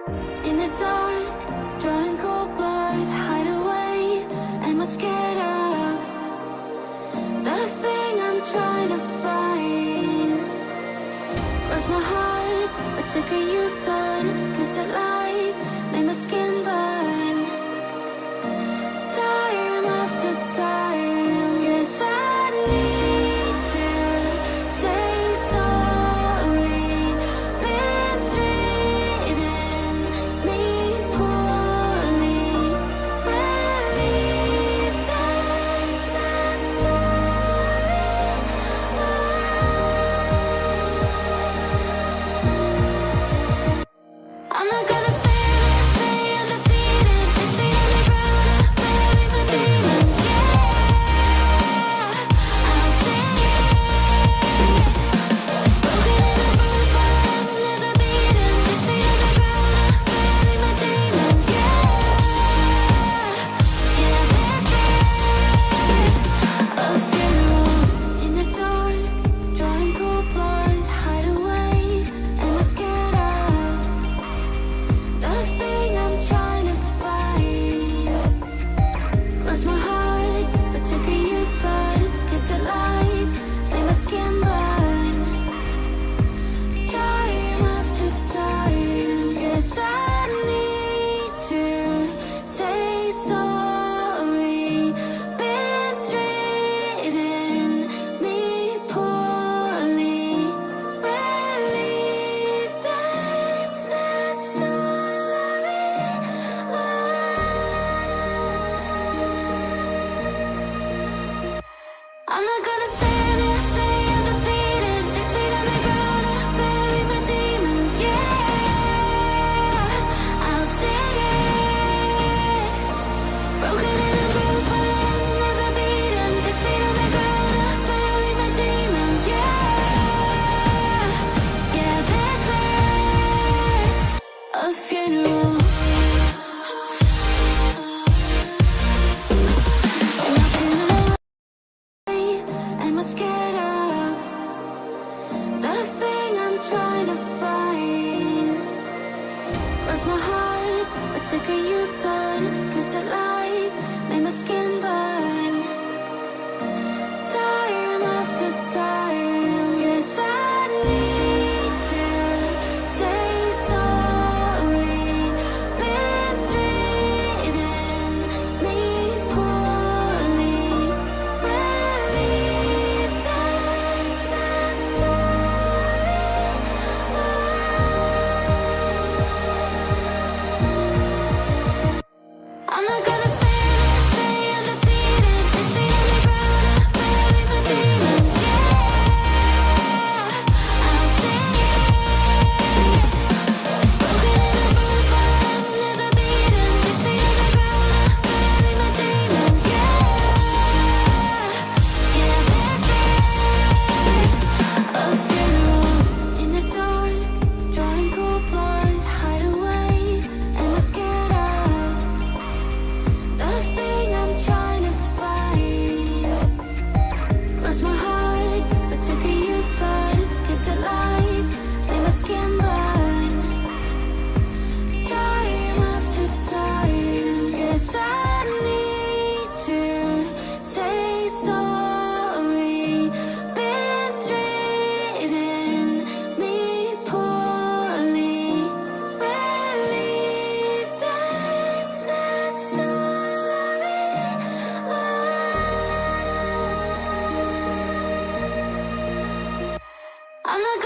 In the dark, drawing cold blood, hide away. Am I scared of the thing I'm trying to find? Cross my heart, but took a U-turn, 'cause the light made my skin burn. Time after time, guess I need to say sorry. Been treating me poorly. Believe that's not story. I'm not gonna stay undefeated. 6 feet underground, bury my demons. Yeah, I'll sing it. Broken and bruised, but I'm never beaten. 6 feet underground, bury my demons. Yeah, this is a funeral. In the dark, drawing cold blood, hide away. Am I scared of the thing I'm trying to find? Cross my heart, but took a U-turn, 'cause the light made my skin burn. Time after time, guess I need to say sorry. Been treating me poorly. Believe that's not story. I'm not gonna stand here, stay undefeated. 6 feet underground, bury my demons. Yeah, I'll sing it. Broken and bruised, but I'm never beaten. 6 feet underground, bury my demons. Yeah, this is a funeral. And my funeral. Am I scared of the thing I'm trying to find? Cross my heart, but took a U-turn, 'cause the light made my skin burn. Time after time, guess I need to say sorry. Been treating me poorly. Believe that's not story. I'm not gonna stay undefeated. 6 feet underground, bury my demons. Yeah, I'll sing it. Broken and bruised, but I'm never beaten. 6 feet underground, bury my demons. Yeah, this is a funeral. In the dark, drawing cold blood, hide away. Am I scared of the thing I'm trying to find? Cross my heart, but took a U-turn, 'cause the light made my skin burn. Time after time, guess I need to say sorry. Been treating me poorly. Believe that's not story. I'm not